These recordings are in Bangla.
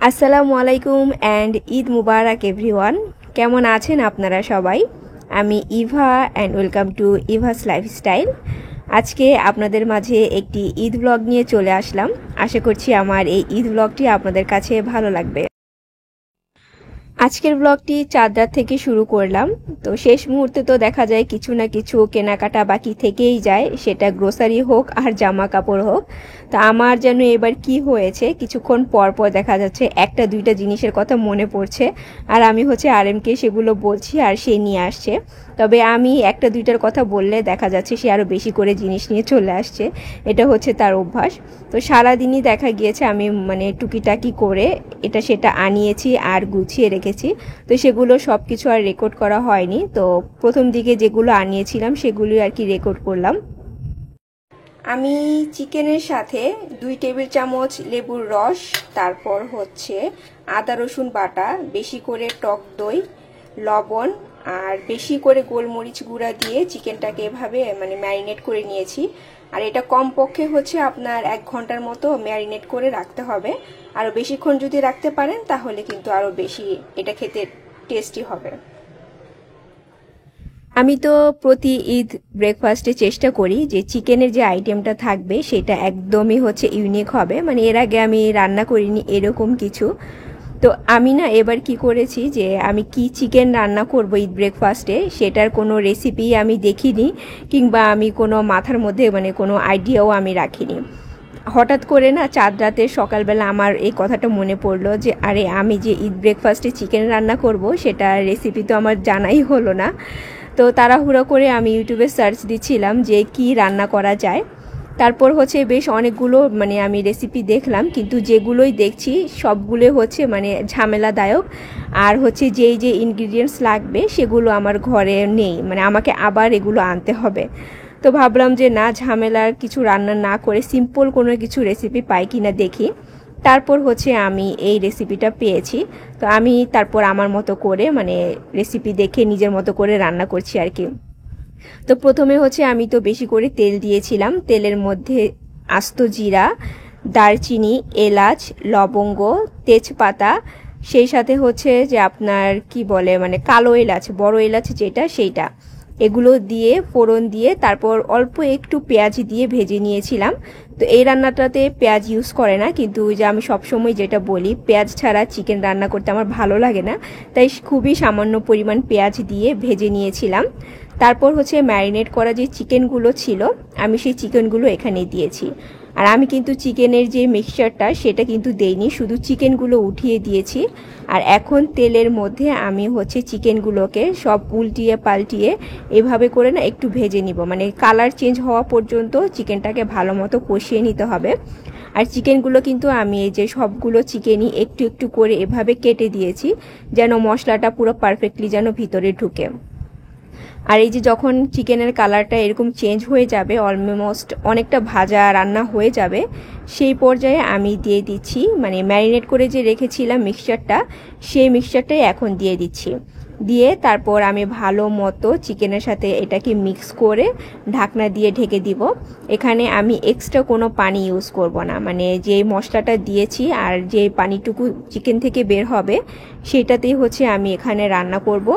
আসসালামু আলাইকুম অ্যান্ড ঈদ মুবারক এভরিওয়ান। কেমন আছেন আপনারা সবাই? আমি Eva and welcome to Eva's lifestyle. আজকে আপনাদের মাঝে একটি ঈদ ব্লগ নিয়ে চলে আসলাম। আশা করছি আমার এই ঈদ ব্লগটি আপনাদের কাছে ভালো লাগবে। আজকের ব্লগটি চাঁদ রাত থেকে শুরু করলাম। তো শেষ মুহূর্তে তো দেখা যায় কিছু না কিছু কেনাকাটা বাকি থেকেই যায়, সেটা গ্রোসারি হোক আর জামা কাপড় হোক। তো আমার যেন এবার কি হয়েছে, কিছুক্ষণ পর পর দেখা যাচ্ছে একটা দুইটা জিনিসের কথা মনে পড়ছে, আর আমি আরএমকে সেগুলো বলছি আর সে নিয়ে আসছে। তবে আমি একটা দুইটার কথা বললে দেখা যাচ্ছে সে আরও বেশি করে জিনিস নিয়ে চলে আসছে, এটা তার অভ্যাস। তো সারাদিনই দেখা গিয়েছে আমি টুকিটাকি করে এটা সেটা আনিয়েছি আর গুছিয়ে রেখেছি। তো সেগুলো সব কিছু আর রেকর্ড করা হয়নি। তো প্রথম দিকে যেগুলো আনিয়েছিলাম সেগুলো আর কি রেকর্ড করলাম। আমি চিকেনের সাথে 2 টেবিল চামচ লেবুর রস, তারপর আদা রসুন বাটা, বেশি করে টক দই, লবণ আর বেশি করে গোলমরিচ গুঁড়া দিয়ে চিকেনটাকে এভাবে ম্যারিনেট করে নিয়েছি। আর এটা কমপক্ষে আপনার 1 ঘন্টার মতো ম্যারিনেট করে রাখতে হবে। আরও বেশিক্ষণ যদি রাখতে পারেন তাহলে কিন্তু আরও বেশি এটা খেতে টেস্টি হবে। আমি তো প্রতি ঈদ ব্রেকফাস্টে চেষ্টা করি যে চিকেনের যে আইটেমটা থাকবে সেটা একদমই ইউনিক হবে, এর আগে আমি রান্না করিনি এরকম কিছু। তো আমি এবার কি করেছি যে আমি কি চিকেন রান্না করব ঈদ ব্রেকফাস্টে সেটার কোনো রেসিপি আমি দেখিনি, কিংবা আমি কোনো মাথার মধ্যে কোনো আইডিয়াও আমি রাখিনি। হঠাৎ করে চাঁদ রাতে সকালবেলা আমার এই কথাটা মনে পড়লো যে আরে আমি যে ঈদ ব্রেকফাস্টে চিকেন রান্না করব সেটা রেসিপি তো আমার জানাই হলো না। তো তাড়াহুড়ো করে আমি ইউটিউবে সার্চ দিচ্ছিলাম যে কি রান্না করা যায়। তারপর বেশ অনেকগুলো আমি রেসিপি দেখলাম, কিন্তু যেগুলোই দেখছি সবগুলো ঝামেলাদায়ক। আর যেই যে ইনগ্রিডিয়েন্টস লাগবে সেগুলো আমার ঘরে নেই, আমাকে আবার এগুলো আনতে হবে। তো ভাবলাম যে না, ঝামেলার কিছু রান্না না করে সিম্পল কোনো কিছু রেসিপি পাই কিনা দেখি। তারপর আমি এই রেসিপিটা পেয়েছি। তো আমি তারপর আমার মতো করে রেসিপি দেখে নিজের মতো করে রান্না করছি আর কি। তো প্রথমে আমি তো বেশি করে তেল দিয়েছিলাম। তেলের মধ্যে আস্ত জিরা, দারচিনি, এলাচ, লবঙ্গ, তেজপাতা, সেই সাথে যে আপনার কি বলে কালো এলাচ, বড় এলাচ যেটা সেইটা, এগুলো দিয়ে ফোড়ন দিয়ে তারপর অল্প একটু পেঁয়াজ দিয়ে ভেজে নিয়েছিলাম। তো এই রান্নাটাতে পেঁয়াজ ইউজ করে না, কিন্তু যে আমি সবসময় যেটা বলি পেঁয়াজ ছাড়া চিকেন রান্না করতে আমার ভালো লাগে না, তাই খুবই সামান্য পরিমাণ পেঁয়াজ দিয়ে ভেজে নিয়েছিলাম। তারপর ম্যারিনেট করা যে চিকেনগুলো ছিল আমি সেই চিকেনগুলো এখানে দিয়েছি। আর আমি কিন্তু চিকেনের যে মিক্সচারটা সেটা কিন্তু দেইনি, শুধু চিকেনগুলো উঠিয়ে দিয়েছি। আর এখন তেলের মধ্যে আমি চিকেনগুলোকে সব উল্টিয়ে পাল্টিয়ে এভাবে করে একটু ভেজে নিব, কালার চেঞ্জ হওয়া পর্যন্ত চিকেনটাকে ভালো মতো কষিয়ে নিতে হবে। আর চিকেনগুলো কিন্তু আমি এই যে সবগুলো চিকেনই একটু একটু করে এভাবে কেটে দিয়েছি, যেন মশলাটা পুরো পারফেক্টলি যেন ভিতরে ঢুকে। আর এই যে যখন চিকেনের কালারটা এরকম চেঞ্জ হয়ে যাবে, অলমোস্ট অনেকটা ভাজা রান্না হয়ে যাবে, সেই পর্যায়ে আমি দিয়ে দিচ্ছি ম্যারিনেট করে যে রেখেছিলাম মিক্সচারটা, সেই মিক্সচারটাই এখন দিয়ে দিচ্ছি। দিয়ে তারপর আমি ভালো মতো চিকেনের সাথে এটাকে মিক্স করে ঢাকনা দিয়ে ঢেকে দিব। এখানে আমি এক্সট্রা কোনো পানি ইউজ করব না, যে মশলাটা দিয়েছি আর যে পানিটুকু চিকেন থেকে বের হবে সেটাতেই আমি এখানে রান্না করব।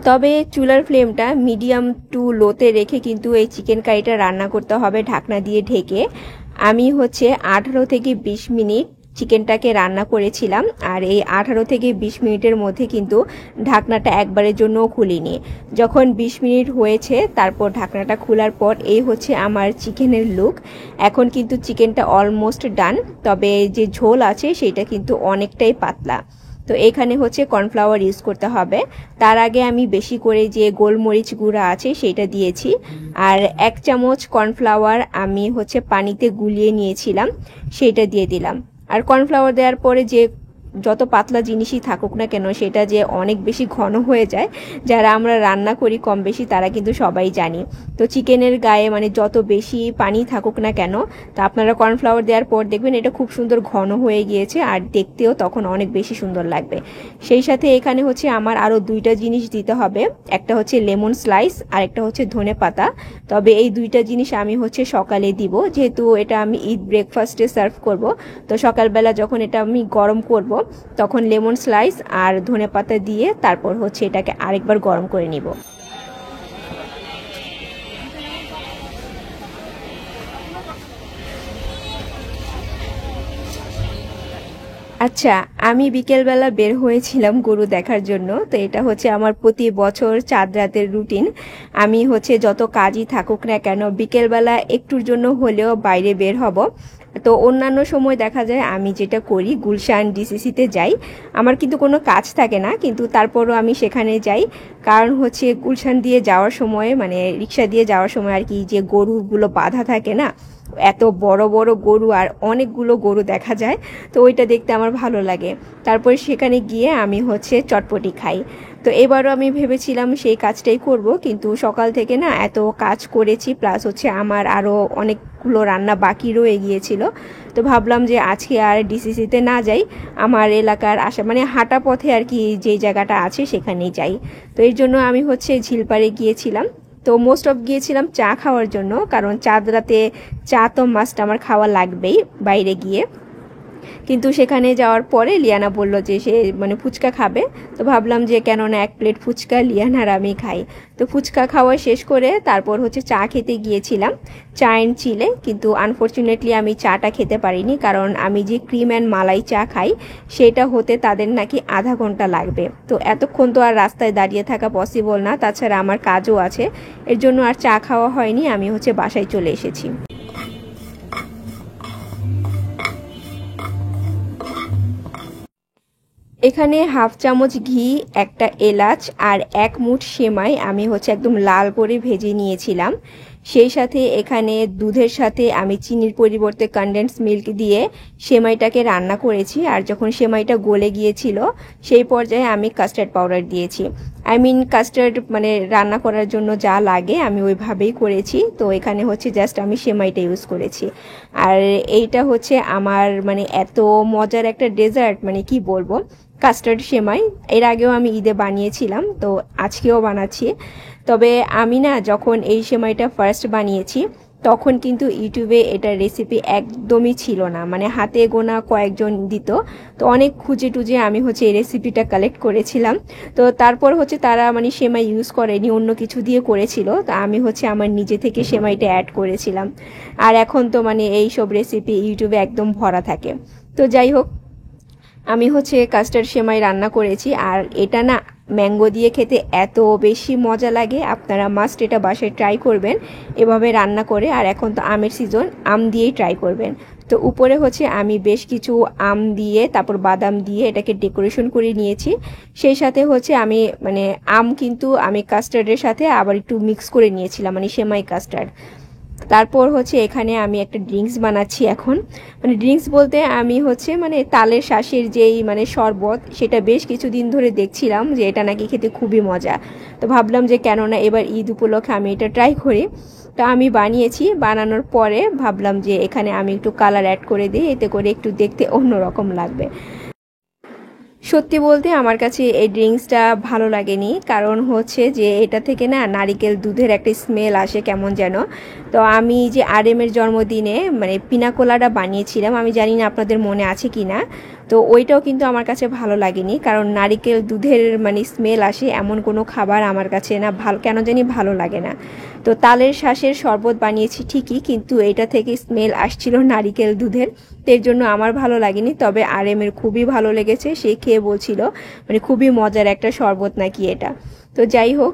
তবে চুলার ফ্লেমটা মিডিয়াম টু লোতে রেখে কিন্তু এই চিকেন কারিটা রান্না করতে হবে ঢাকনা দিয়ে ঢেকে। আমি 18 থেকে 20 মিনিট চিকেনটাকে রান্না করেছিলাম, আর এই 18 থেকে 20 মিনিটের মধ্যে কিন্তু ঢাকনাটা একবারের জন্যও খুলিনি। যখন 20 মিনিট হয়েছে তারপর ঢাকনাটা খোলার পর এই আমার চিকেনের লুক। এখন কিন্তু চিকেনটা অলমোস্ট ডান, তবে যে ঝোল আছে সেটা কিন্তু অনেকটাই পাতলা। তো এখানে কর্নফ্লাওয়ার ইউজ করতে হবে। তার আগে আমি বেশি করে যে গোলমরিচ গুঁড়া আছে সেটা দিয়েছি, আর 1 চামচ কর্নফ্লাওয়ার আমি পানিতে গুলিয়ে নিয়েছিলাম সেটা দিয়ে দিলাম। আর কর্নফ্লাওয়ার দেওয়ার পরে যে যত পাতলা জিনিসই থাকুক না কেন সেটা যে অনেক বেশি ঘন হয়ে যায়, যারা আমরা রান্না করি কম বেশি তারা কিন্তু সবাই জানি। তো চিকেনের গায়ে মানে যত বেশি পানি থাকুক না কেন, তা আপনারা কর্নফ্লাওয়ার দেওয়ার পর দেখবেন এটা খুব সুন্দর ঘন হয়ে গিয়েছে, আর দেখতেও তখন অনেক বেশি সুন্দর লাগবে। সেই সাথে এখানে হচ্ছে আমার আরও দুইটা জিনিস দিতে হবে, একটা হচ্ছে লেমন স্লাইস আর একটা হচ্ছে ধনে পাতা। তবে এই দুইটা জিনিস আমি হচ্ছে সকালে দিব, যেহেতু এটা আমি ঈদ ব্রেকফাস্টে সার্ভ করব। তো সকালবেলা যখন এটা আমি গরম করব তখন লেমন স্লাইস আর ধনে পাতা দিয়ে তারপর হচ্ছে এটাকে আরেকবার গরম করে নিব। আচ্ছা, আমি বিকেলবেলা বের হয়েছিলাম গরু দেখার জন্য। তো এটা হচ্ছে আমার প্রতি বছর চাঁদ রাতের রুটিন। আমি হচ্ছে যত কাজই থাকুক না কেন বিকেলবেলা একটুর জন্য হলেও বাইরে বের হব। তো অন্যান্য সময় দেখা যায় আমি যেটা করি গুলশান ডিসিসিতে যাই, আমার কিন্তু কোনো কাজ থাকে না, কিন্তু তারপরও আমি সেখানে যাই। কারণ হচ্ছে গুলশান দিয়ে যাওয়ার সময় মানে রিক্সা দিয়ে যাওয়ার সময় আর কি যে গরুগুলো বাঁধা থাকে না, এত বড় বড় গরু আর অনেকগুলো গরু দেখা যায়, তো ওইটা দেখতে আমার ভালো লাগে। তারপর সেখানে গিয়ে আমি হচ্ছে চটপটি খাই। তো এবারও আমি ভেবেছিলাম সেই কাজটাই করব, কিন্তু সকাল থেকে না এত কাজ করেছি, প্লাস হচ্ছে আমার আরও অনেকগুলো রান্না বাকি রয়ে গিয়েছিল। তো ভাবলাম যে আজকে আর ডিসিসিতে না যাই, আমার এলাকার আশা মানে হাঁটা পথে আর কি যেই জায়গাটা আছে সেখানেই যাই। তো এর জন্য আমি হচ্ছে ঝিলপাড়ে গিয়েছিলাম। তো মোস্ট অফ গিয়েছিলাম চা খাওয়ার জন্য, কারণ চাঁদ রাতে চা তো মাস্ট আমার খাওয়া লাগবেই বাইরে গিয়ে। কিন্তু সেখানে যাওয়ার পরে লিয়ানা বলল যে সে মানে ফুচকা খাবে। তো ভাবলাম যে কেননা এক প্লেট ফুচকা লিয়ানা আর আমি খাই। তো ফুচকা খাওয়া শেষ করে তারপর হচ্ছে চা খেতে গিয়েছিলাম, চা অ্যান্ড চিলে। কিন্তু আনফর্চুনেটলি আমি চাটা খেতে পারিনি, কারণ আমি যে ক্রিম অ্যান্ড মালাই চা খাই সেটা হতে তাদের নাকি আধা ঘন্টা লাগবে। তো এতক্ষণ তো আর রাস্তায় দাঁড়িয়ে থাকা পসিবল না, তাছাড়া আমার কাজও আছে, এর জন্য আর চা খাওয়া হয়নি, আমি হচ্ছে বাসায় চলে এসেছি। এখানে হাফ চামচ ঘি, একটা এলাচ আর এক মুঠ সেমাই আমি হচ্ছে একদম লাল করে ভেজে নিয়েছিলাম। সেই সাথে এখানে দুধের সাথে আমি চিনির পরিবর্তে কনডেন্স মিল্ক দিয়ে সেমাইটাকে রান্না করেছি, আর যখন সেমাইটা গলে গিয়েছিল সেই পর্যায়ে আমি কাস্টার্ড পাউডার দিয়েছি। আই মিন কাস্টার্ড মানে রান্না করার জন্য যা লাগে আমি ওইভাবেই করেছি। তো এখানে হচ্ছে জাস্ট আমি সেমাইটা ইউজ করেছি। আর এইটা হচ্ছে আমার মানে এত মজার একটা ডেজার্ট, মানে কি বলবো, কাস্টার্ড সেমাই। এর আগেও আমি ঈদে বানিয়েছিলাম, তো আজকেও বানাচ্ছি। তবে আমি না যখন এই সেমাইটা ফার্স্ট বানিয়েছি তখন কিন্তু ইউটিউবে এটার রেসিপি একদমই ছিল না, মানে হাতে গোনা কয়েকজন দিত। তো অনেক খুঁজে টুজে আমি হচ্ছে এই রেসিপিটা কালেক্ট করেছিলাম। তো তারপর হচ্ছে তারা মানে সেমাই ইউজ করেনি, অন্য কিছু দিয়ে করেছিল। তো আমি হচ্ছে আমার নিজে থেকে সেমাইটা অ্যাড করেছিলাম। আর এখন তো মানে এই সব রেসিপি ইউটিউবে একদম ভরা থাকে। তো যাই হোক, আমি হচ্ছে কাস্টার্ড সেমাই রান্না করেছি, আর এটা না ম্যাঙ্গো দিয়ে খেতে এত বেশি মজা লাগে, আপনারা মাস্ট এটা বাসায় ট্রাই করবেন এভাবে রান্না করে। আর এখন তো আমের সিজন, আম দিয়েই ট্রাই করবেন। তো উপরে হচ্ছে আমি বেশ কিছু আম দিয়ে তারপর বাদাম দিয়ে এটাকে ডেকোরেশন করে নিয়েছি। সেই সাথে হচ্ছে আমি মানে আম কিন্তু আমি কাস্টার্ডের সাথে আবার একটু মিক্স করে নিয়েছিলাম, মানে সেমাই কাস্টার্ড। তারপর হচ্ছে এখানে আমি একটা ড্রিঙ্কস বানাচ্ছি এখন। মানে ড্রিঙ্কস বলতে আমি হচ্ছে মানে তালের শাঁসের যেই মানে শরবত, সেটা বেশ কিছুদিন ধরে দেখছিলাম যে এটা নাকি খেতে খুবই মজা। তো ভাবলাম যে কেননা এবার ঈদ উপলক্ষে আমি এটা ট্রাই করি। তো আমি বানিয়েছি, বানানোর পরে ভাবলাম যে এখানে আমি একটু কালার অ্যাড করে দিই, এতে করে একটু দেখতে অন্যরকম লাগবে। সত্যি বলতে আমার কাছে এই ড্রিঙ্কসটা ভালো লাগেনি, কারণ হচ্ছে যে এটা থেকে না নারিকেল দুধের একটা স্মেল আসে কেমন যেন। তো আমি যে আরএমের জন্মদিনে মানে পিনাকোলাটা বানিয়েছিলাম, আমি জানি না আপনাদের মনে আছে কি না। তো ওইটাও কিন্তু আমার কাছে ভালো লাগেনি, কারণ নারিকেল দুধের মানে স্মেল আসে এমন কোনো খাবার আমার কাছে না ভালো, কেন জানি ভালো লাগে না। তো তালের শাঁসের শরবত বানিয়েছি ঠিকই, কিন্তু এটা থেকে স্মেল আসছিল নারিকেল দুধের, এর জন্য আমার ভালো লাগেনি। তবে আরএমের খুবই ভালো লেগেছে, সে খেয়ে বলছিল মানে খুবই মজার একটা শরবত নাকি এটা। তো যাই হোক,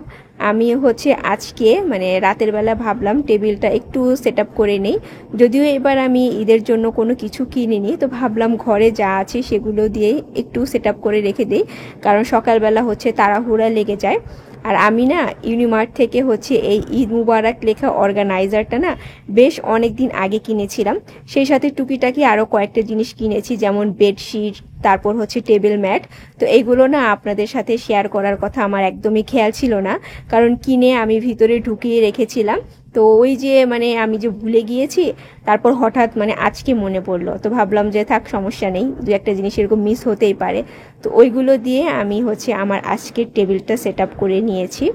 আমি হচ্ছে আজকে মানে রাতের বেলা ভাবলাম টেবিলটা একটু সেট আপ করে নেই। যদিও এবার আমি ঈদের জন্য কোনো কিছু কিনিনি, তো ভাবলাম ঘরে যা আছে সেগুলো দিয়েই একটু সেট আপ করে রেখে দিই, কারণ সকালবেলা হচ্ছে তাড়াহুড়া লেগে যায়। আর আমি না ইউনিমার্ট থেকে হচ্ছে এই ঈদ মুবারক লেখা অর্গানাইজারটা না বেশ অনেক দিন আগে কিনেছিলাম। সেই সাথে টুকিটাকি আরও কয়েকটা জিনিস কিনেছি, যেমন বেডশিট, তারপর হচ্ছে টেবিল ম্যাট। তো এইগুলো না আপনাদের সাথে শেয়ার করার কথা আমার একদমই খেয়াল ছিল না, কারণ কিনে আমি ভিতরে ঢুকিয়ে রেখেছিলাম। তো ওই যে মানে আমি যে ভুলে গিয়েছি, তারপর হঠাৎ মানে আজকে মনে পড়লো, তো ভাবলাম যে থাক সমস্যা নেই, দু একটা জিনিস এরকম মিস হতেই পারে। তো ওইগুলো দিয়ে আমি হচ্ছে আমার আজকের টেবিলটা সেট আপ করে নিয়েছি।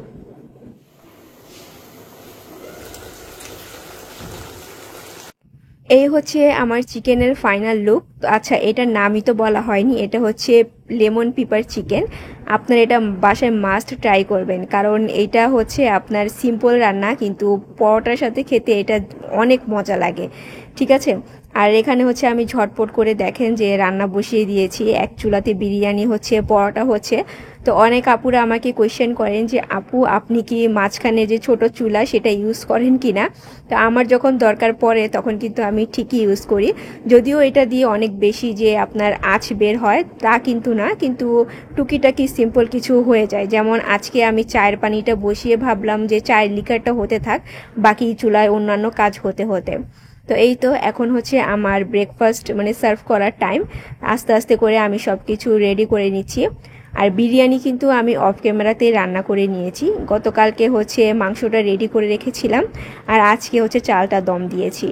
এই হচ্ছে আমার চিকেনের ফাইনাল লুক। আচ্ছা, এটার নামই তো বলা হয়নি, এটা হচ্ছে লেমন পিপার চিকেন। আপনার এটা বাসায় মাস্ট ট্রাই করবেন, কারণ এটা হচ্ছে আপনার সিম্পল রান্না, কিন্তু পরোটার সাথে খেতে এটা অনেক মজা লাগে। ঠিক আছে, আর এখানে হচ্ছে আমি ঝটপট করে দেখেন যে রান্না বসিয়ে দিয়েছি, এক চুলাতে বিরিয়ানি হচ্ছে, পরোটা হচ্ছে। তো অনেক আপুরা আমাকে কোয়েশ্চেন করেন যে আপু আপনি কি মাঝখানে যে ছোট চুলা সেটা ইউজ করেন কি না। তো আমার যখন দরকার পড়ে তখন কিন্তু আমি ঠিকই ইউজ করি, যদিও এটা দিয়ে অনেক বেশি যে আপনার আঁচ বের হয় তা কিন্তু না, কিন্তু টুকিটাকি সিম্পল কিছু হয়ে যায়। যেমন আজকে আমি চায়ের পানিটা বসিয়ে ভাবলাম যে চায়ের লিকারটা হতে থাক, বাকি চুলায় অন্যান্য কাজ হতে হতে। তো এই তো এখন হচ্ছে আমার ব্রেকফাস্ট মানে সার্ভ করার টাইম। আস্তে আস্তে করে আমি সব কিছু রেডি করে নিচ্ছি। আর বিরিয়ানি কিন্তু আমি অফ ক্যামেরাতেই রান্না করে নিয়েছি। গতকালকে হচ্ছে মাংসটা রেডি করে রেখেছিলাম, আর আজকে হচ্ছে চালটা দম দিয়েছি।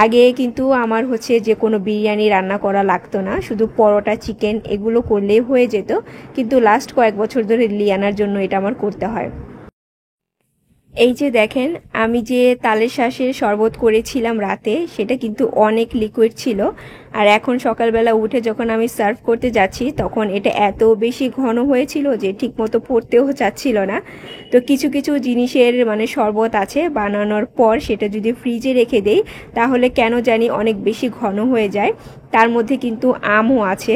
আগে কিন্তু আমার হচ্ছে যে কোনো বিরিয়ানি রান্না করা লাগতো না, শুধু পরোটা, চিকেন এগুলো করলেই হয়ে যেত। কিন্তু লাস্ট কয়েক বছর ধরে লিয়ানার জন্য এটা আমার করতে হয়। এই যে দেখেন, আমি যে তালের শাঁসের শরবত করেছিলাম রাতে, সেটা কিন্তু অনেক লিকুইড ছিল। আর এখন সকালবেলা উঠে যখন আমি সার্ভ করতে যাচ্ছি, তখন এটা এত বেশি ঘন হয়েছিল যে ঠিকমতো পড়তেও চাচ্ছিল না। তো কিছু কিছু জিনিসের মানে শরবত আছে বানানোর পর সেটা যদি ফ্রিজে রেখে দেই, তাহলে কেন জানি অনেক বেশি ঘন হয়ে যায়। তার মধ্যে কিন্তু আমও আছে,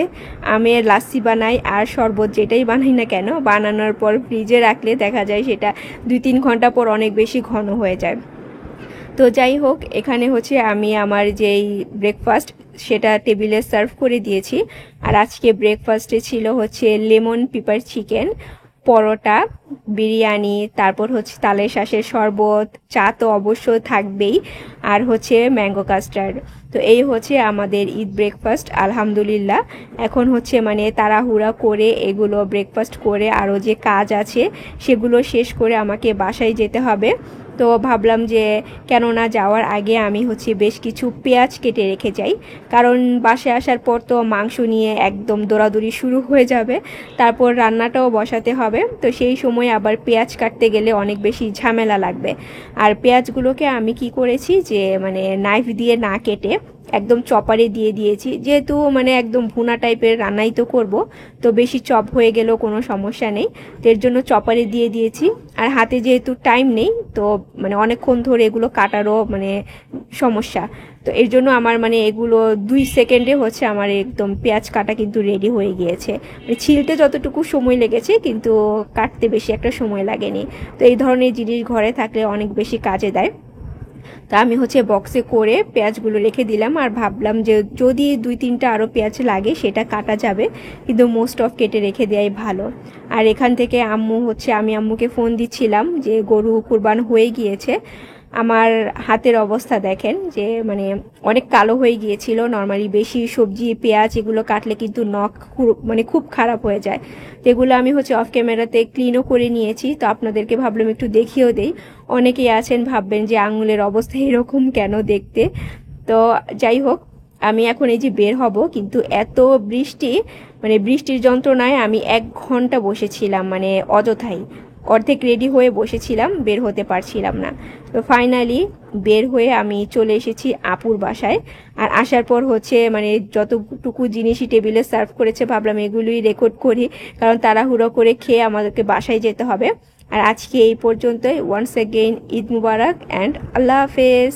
আমের লাস্সি বানাই আর শরবত যেটাই বানাই না কেন, বানানোর পর ফ্রিজে রাখলে দেখা যায় সেটা 2-3 ঘন্টা পর অনেক বেশি ঘন হয়ে যায়। তো যাই হোক, এখানে হচ্ছে আমি আমার যেই ব্রেকফাস্ট সেটা টেবিলে সার্ভ করে দিয়েছি। আর আজকে ব্রেকফাস্টে ছিল হচ্ছে লেমন পিপার চিকেন, পরোটা, বিরিয়ানি, তারপর হচ্ছে তালের শাঁসের শরবত, চা তো অবশ্য থাকবেই, আর হচ্ছে ম্যাঙ্গো কাস্টার্ড। তো এই হচ্ছে আমাদের ঈদ ব্রেকফাস্ট আলহামদুলিল্লাহ। এখন হচ্ছে মানে তাড়াহুড়া করে এগুলো ব্রেকফাস্ট করে আরও যে কাজ আছে সেগুলো শেষ করে আমাকে বাসায় যেতে হবে। তো ভাবলাম যে কেননা যাওয়ার আগে আমি হচ্ছে বেশ কিছু পেঁয়াজ কেটে রেখে যাই, কারণ বাসায় আসার পর তো মাংস নিয়ে একদম দৌড়াদৌড়ি শুরু হয়ে যাবে, তারপর রান্নাটাও বসাতে হবে। তো সেই সময় আবার পেঁয়াজ কাটতে গেলে অনেক বেশি ঝামেলা লাগবে। আর পেঁয়াজগুলোকে আমি কি করেছি যে মানে নাইফ দিয়ে না কেটে একদম চপারে দিয়ে দিয়েছি, যেহেতু মানে একদম ভুনা টাইপের রান্নাই তো করব, তো বেশি চপ হয়ে গেলেও কোনো সমস্যা নেই, এর জন্য চপারে দিয়ে দিয়েছি। আর হাতে যেহেতু টাইম নেই, তো মানে অনেকক্ষণ ধরে এগুলো কাটারও মানে সমস্যা, তো এর জন্য আমার মানে এগুলো 2 সেকেন্ডে হচ্ছে আমার একদম পেঁয়াজ কাটা কিন্তু রেডি হয়ে গিয়েছে। মানে ছিলতে যতটুকু সময় লেগেছে, কিন্তু কাটতে বেশি একটা সময় লাগেনি। তো এই ধরনের জিনিস ঘরে থাকলে অনেক বেশি কাজে দেয়। তা আমি হচ্ছে বক্সে করে পেঁয়াজগুলো রেখে দিলাম, আর ভাবলাম যে যদি 2-3টা আরও পেঁয়াজ লাগে সেটা কাটা যাবে, কিন্তু মোস্ট অফ কেটে রেখে দেওয়াই ভালো। আর এখান থেকে আম্মু হচ্ছে আমি আম্মুকে ফোন দিচ্ছিলাম যে গরু কুরবান হয়ে গিয়েছে। আমার হাতের অবস্থা দেখেন যে মানে অনেক কালো হয়ে গিয়েছিল। নর্মালি বেশি সবজি পেঁয়াজ এগুলো কাটলে কিন্তু নখ মানে খুব খারাপ হয়ে যায়। তো এগুলো আমি হচ্ছে অফ ক্যামেরাতে ক্লিনও করে নিয়েছি, তো আপনাদেরকে ভাবলাম একটু দেখিয়েও দেই। অনেকেই আছেন ভাববেন যে আঙুলের অবস্থা এরকম কেন দেখতে। তো যাই হোক, আমি এখন এই যে বের হব, কিন্তু এত বৃষ্টি, মানে বৃষ্টির যন্ত্রণায় আমি 1 ঘন্টা বসেছিলাম, মানে অযথাই অর্ধেক রেডি হয়ে বসেছিলাম, বের হতে পারছিলাম না। তো ফাইনালি বের হয়ে আমি চলে এসেছি আপুর বাসায়। আর আসার পর হচ্ছে মানে যতটুকু জিনিসই টেবিলে সার্ভ করেছে ভাবলাম এগুলোই রেকর্ড করি, কারণ তাড়াহুড়ো করে খেয়ে আমাদেরকে বাসায় যেতে হবে। আর আজকে এই পর্যন্তই। ওয়ান্স অ্যাগেইন ঈদ মুবারক অ্যান্ড আল্লাহ হাফেজ।